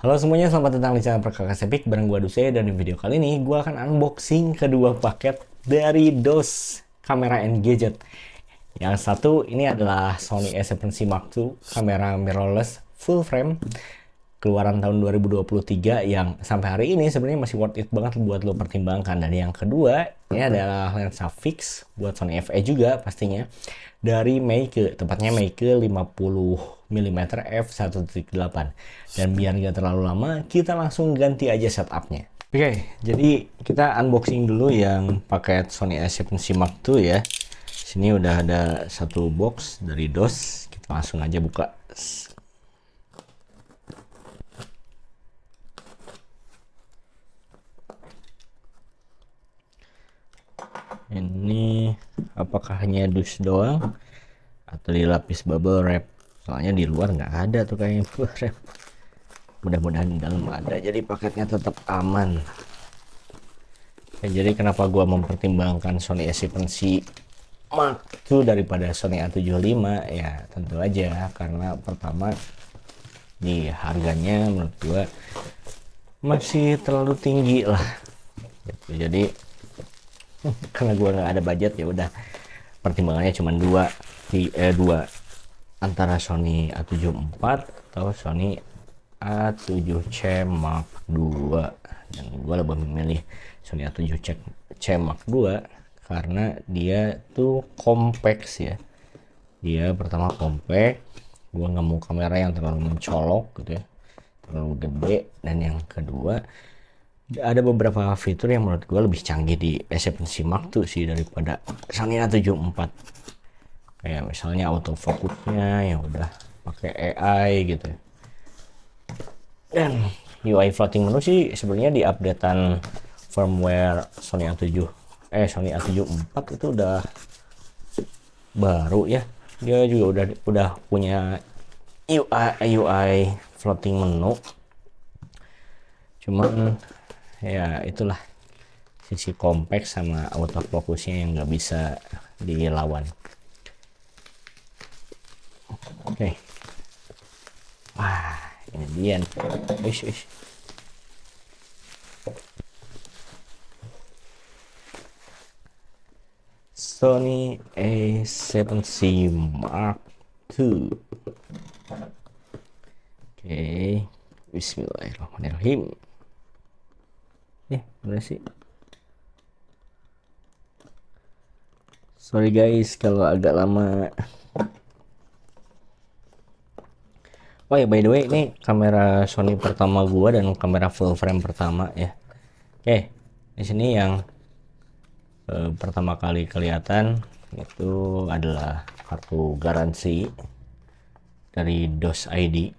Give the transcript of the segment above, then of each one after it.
Halo semuanya, selamat datang di channel Perkakas Epic bareng gua Duse, dan di video kali ini gua akan unboxing kedua paket dari DOS Kamera and Gadget. Yang satu ini adalah Sony A7C Mark II kamera mirrorless full frame keluaran tahun 2023 yang sampai hari ini sebenarnya masih worth it banget buat lo pertimbangkan. Dan yang kedua ini adalah lensa fix buat Sony FE juga pastinya, dari Meike, tepatnya Meike 50mm f1.8. Dan biar gak terlalu lama, kita langsung ganti aja setupnya. Oke, jadi kita unboxing dulu yang paket Sony A7C Mark II ya. Sini udah ada satu box dari DOS, kita langsung aja buka. Ini apakah hanya dus doang atau dilapis bubble wrap? Soalnya di luar nggak ada tuh kayaknya bubble wrap. Mudah-mudahan di dalam ada, jadi paketnya tetap aman. Ya, jadi kenapa gua mempertimbangkan Sony A7C Mark II daripada Sony A75? Ya tentu aja karena pertama di harganya menurut gua masih terlalu tinggi lah gitu. Jadi karena gue nggak ada budget, ya udah pertimbangannya cuma dua antara Sony A74 atau Sony A7C Mark II, dan gue lebih memilih Sony A7C Mark II karena dia tuh kompleks ya. Dia pertama compact, gue nggak mau kamera yang terlalu mencolok gitu ya, terlalu gede. Dan yang kedua, ada beberapa fitur yang menurut gue lebih canggih di A7C Mark II sih daripada Sony A74. Kayak misalnya autofocusnya yang udah pakai AI gitu. Dan UI floating menu sih sebenarnya di updatean firmware Sony A74 itu udah baru ya. Dia juga udah punya UI floating menu. Cuman ya itulah sisi kompleks sama autofocusnya yang nggak bisa dilawan. Oke. Wah, ini dia. Ish. Sony A7C Mark II. Oke, bismillahirrahmanirrahim. Mana sih? Sorry guys kalau agak lama. Oh ya, by the way, ini kamera Sony pertama gua dan kamera full frame pertama ya. Oke, di sini yang pertama kali kelihatan itu adalah kartu garansi dari DOS ID.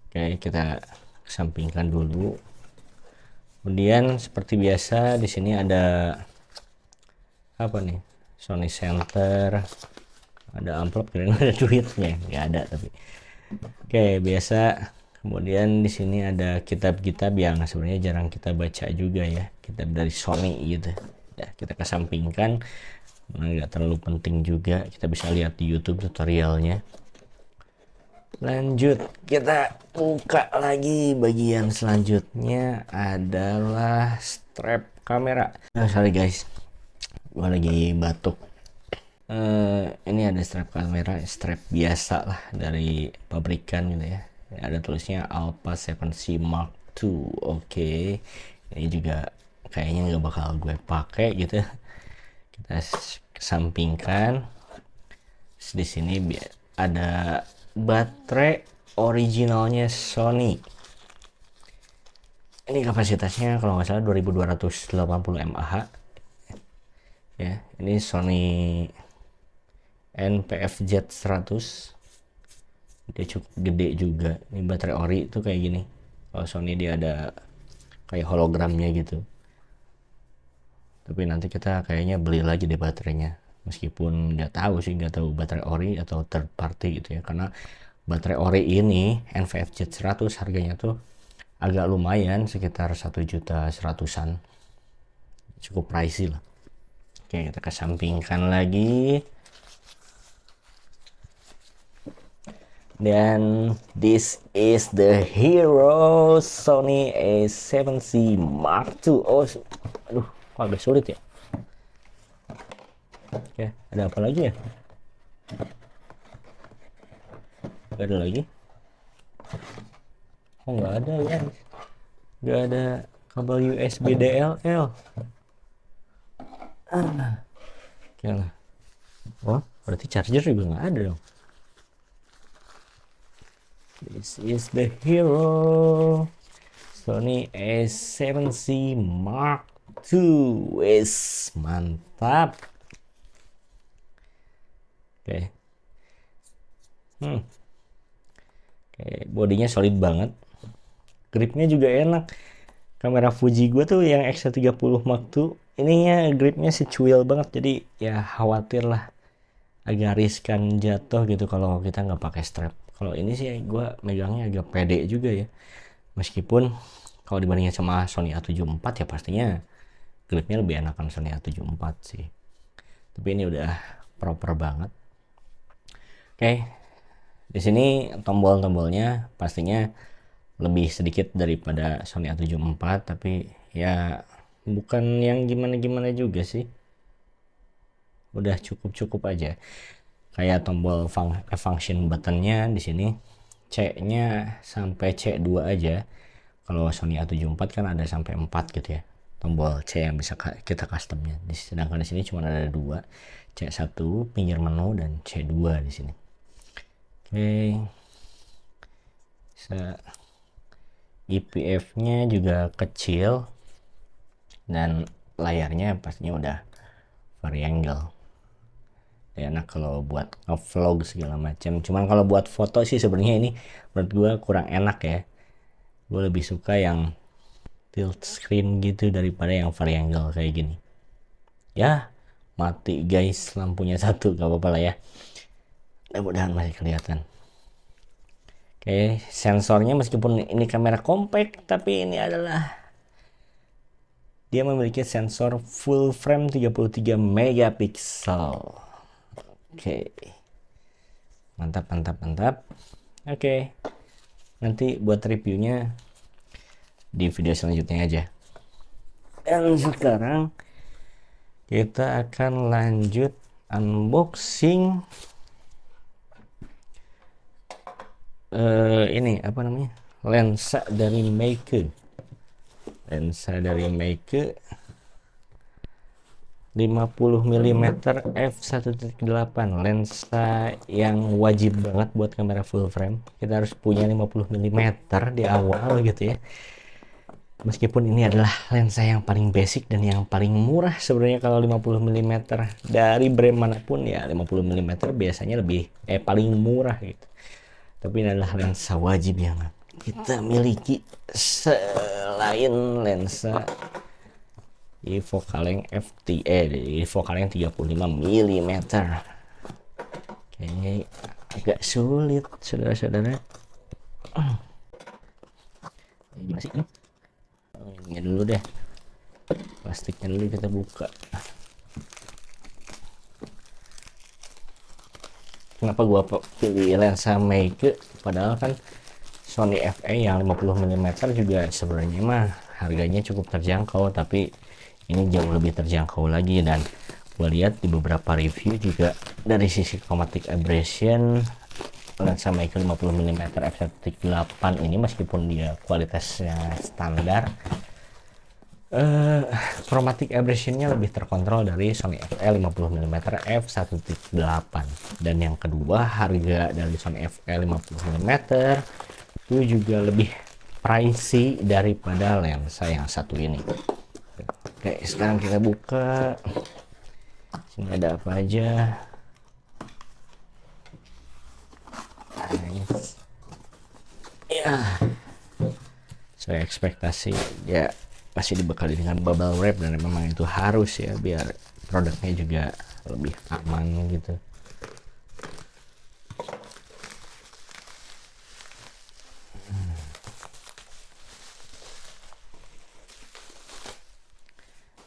Oke, kita kesampingkan dulu. Kemudian seperti biasa di sini ada apa nih? Sony Center, ada amplop, kira ada duitnya, nggak ada tapi. Oke, biasa. Kemudian di sini ada kitab-kitab yang sebenarnya jarang kita baca juga ya, kitab dari Sony gitu. Ya, kita kesampingkan, nggak terlalu penting juga. Kita bisa lihat di YouTube tutorialnya. Lanjut, kita buka lagi. Bagian selanjutnya adalah strap kamera. Sorry guys, gua lagi batuk. Ini ada strap kamera, strap biasa lah dari pabrikan gitu ya. Ada tulisnya Alpha 7C Mark II. Oke. Ini juga kayaknya nggak bakal gue pakai gitu. Kita kesampingkan. Terus di sini ada baterai originalnya Sony. Ini kapasitasnya kalau nggak salah 2280 mAh ya. Ini Sony NPF-Z 100. Dia cukup gede juga. Ini baterai ori itu kayak gini. Kalau Sony dia ada kayak hologramnya gitu. Tapi nanti kita kayaknya beli lagi deh baterainya. Meskipun nggak tahu baterai ori atau third party gitu ya, karena baterai ori ini NVF-Z 100 harganya tuh agak lumayan, sekitar 1.100.000-an, cukup pricey lah. Oke, kita kesampingkan lagi. Dan this is the hero Sony A7C Mark II. Oh, aduh, kok agak sulit ya. Oke, ada apa lagi ya? Gak ada lagi. Oh, nggak ada ya. Nggak ada kabel USB DLL. Oke lah. Oh, berarti charger juga nggak ada dong. This is the hero Sony A7C Mark II. Wes, mantap. Oke. Oke, bodinya solid banget. Gripnya juga enak. Kamera Fuji gue tuh yang X30 Mark II, ininya gripnya sih cuil banget, jadi ya khawatir lah agak riskan jatuh gitu kalau kita nggak pakai strap. Kalau ini sih gue megangnya agak pede juga ya, meskipun kalau dibandingin sama Sony A74 ya pastinya gripnya lebih enakan Sony A74 sih, tapi ini udah proper banget. Oke, di sini tombol-tombolnya pastinya lebih sedikit daripada Sony A74, tapi ya bukan yang gimana-gimana juga sih, udah cukup-cukup aja. Kayak tombol function buttonnya di sini C-nya sampai C2 aja. Kalau Sony A74 kan ada sampai 4 gitu ya, tombol C yang bisa kita customnya. Sedangkan di sini cuma ada 2, C1 pinggir menu dan C2 di sini. Oke, bisa IPF-nya juga kecil dan layarnya pastinya udah variangle. Ya, enak kalau buat vlog segala macam. Cuman kalau buat foto sih sebenarnya ini menurut gue kurang enak ya. Gue lebih suka yang tilt screen gitu daripada yang variangle kayak gini. Ya, mati guys lampunya satu, gak apa-apa lah ya. Mudah-mudahan masih kelihatan. Oke, sensornya meskipun ini kamera compact, tapi ini adalah dia memiliki sensor full frame 33 megapiksel. Oke. Mantap, mantap, mantap. Oke. Nanti buat reviewnya di video selanjutnya aja. Dan sekarang kita akan lanjut unboxing ini apa namanya, lensa dari Meike 50 mm f1.8, lensa yang wajib banget buat kamera full frame. Kita harus punya 50 mm di awal gitu ya, meskipun ini adalah lensa yang paling basic dan yang paling murah sebenarnya. Kalau 50 mm dari brand manapun ya 50 mm biasanya lebih paling murah gitu, tapi ini adalah lensa wajib yang kita miliki selain lensa Evokaleng Evokaleng 35 mm. Kayaknya agak sulit saudara-saudara. Gimana sih ini dulu deh, plastiknya dulu kita buka. Kenapa gua pilih lensa Meike padahal kan Sony FE yang 50 mm juga sebenarnya mah harganya cukup terjangkau, tapi ini jauh lebih terjangkau lagi. Dan gue lihat di beberapa review juga dari sisi chromatic aberration lensa Meike 50 mm f1.8 ini meskipun dia kualitasnya standar, chromatic aberrationnya lebih terkontrol dari Sony FE 50 mm f1.8. Dan yang kedua, harga dari Sony FE 50 mm itu juga lebih pricey daripada lensa yang satu ini. Oke, sekarang kita buka. Sini ada apa aja? Nice. Ya, saya ekspektasi ya pasti dibekali dengan bubble wrap, dan memang itu harus ya biar produknya juga lebih aman gitu.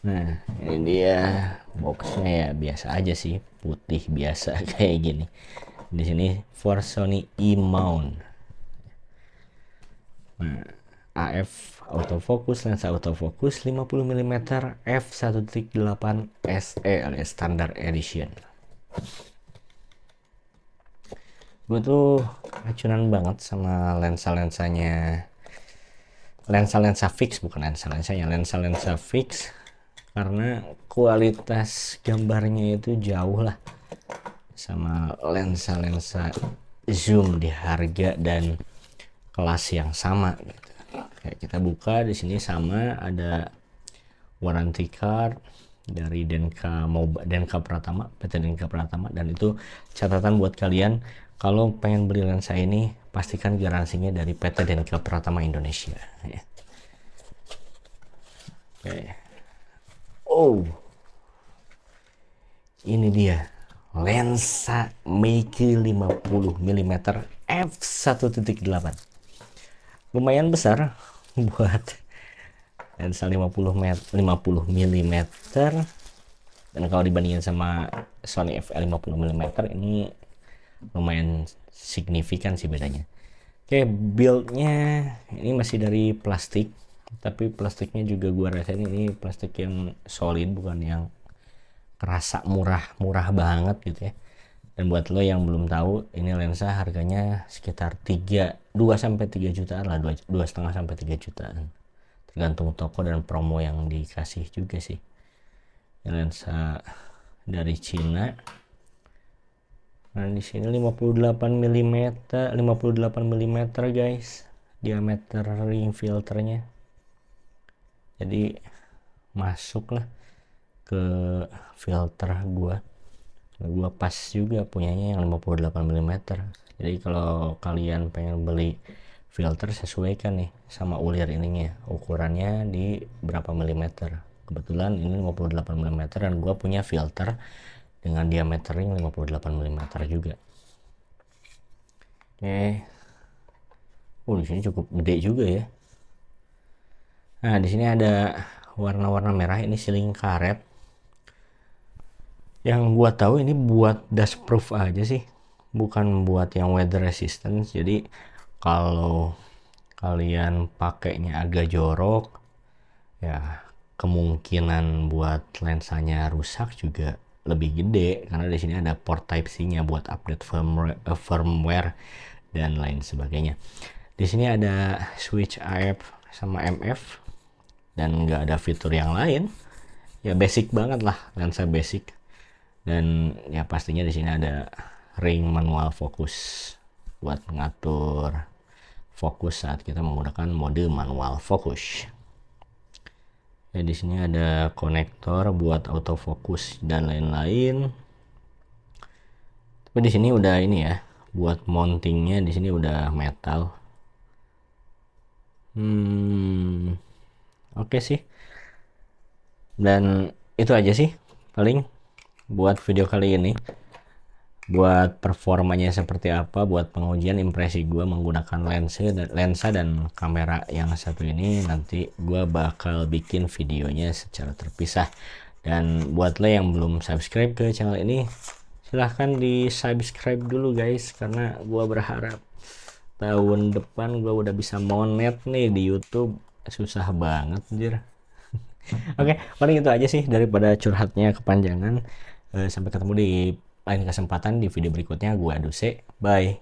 Nah, ini dia boxnya, ya biasa aja sih, putih biasa kayak gini. Di sini for Sony E-mount. Nah, AF autofocus, lensa autofocus 50 mm f1.8 SE alias standard edition. Gue tuh racunan banget sama lensa-lensanya, lensa-lensa fix, bukan lensa-lensanya, lensa-lensa fix, karena kualitas gambarnya itu jauh lah sama lensa-lensa zoom di harga dan kelas yang sama gitu. Kayak kita buka di sini sama ada warranty card dari Denka Pratama, PT Denka Pratama, dan itu catatan buat kalian kalau pengen beli lensa ini pastikan garansinya dari PT Denka Pratama Indonesia ya. Oke. Oh, ini dia lensa Meike 50 mm f1.8. lumayan besar buat lensa 50 mm, dan kalau dibandingin sama Sony FL 50 mm ini lumayan signifikan sih bedanya. Oke, buildnya ini masih dari plastik, tapi plastiknya juga gua rasain ini plastik yang solid, bukan yang kerasa murah banget gitu ya. Dan buat lo yang belum tahu, ini lensa harganya sekitar 2 sampai 3 jutaan lah, 2,5 sampai 3 jutaan. Tergantung toko dan promo yang dikasih juga sih. Ini lensa dari Cina. Nah, di sini 58 mm guys, diameter ring filternya. Jadi masuk lah ke filter gua pas juga punyanya yang 58 mm. Jadi kalau kalian pengen beli filter, sesuaikan nih sama ulir ininya, ukurannya di berapa milimeter. Kebetulan ini 58 mm dan gua punya filter dengan diameter ring 58 mm juga. Oke. Di sini cukup gede juga ya. Nah, di sini ada warna-warna merah, ini siling karet. Yang gua tahu ini buat dust proof aja sih, bukan buat yang weather resistance. Jadi kalau kalian pakainya agak jorok ya, kemungkinan buat lensanya rusak juga lebih gede, karena di sini ada port type C-nya buat update firmware dan lain sebagainya. Di sini ada switch AF sama MF dan nggak ada fitur yang lain. Ya basic banget lah, lensa basic. Dan ya pastinya di sini ada ring manual fokus buat ngatur fokus saat kita menggunakan mode manual fokus. Ya, di sini ada konektor buat autofocus dan lain-lain. Tapi di sini udah ini ya, buat mountingnya di sini udah metal. Oke sih. Dan itu aja sih paling buat video kali ini. Buat performanya seperti apa, buat pengujian impresi gue menggunakan lensa dan kamera yang satu ini, nanti gue bakal bikin videonya secara terpisah. Dan buat lo yang belum subscribe ke channel ini, silahkan di subscribe dulu guys, karena gue berharap tahun depan gue udah bisa monet nih di YouTube. Susah banget anjir. Oke, paling itu aja sih, daripada curhatnya kepanjangan. Sampai ketemu di lain kesempatan di video berikutnya. Gue Aduse, bye.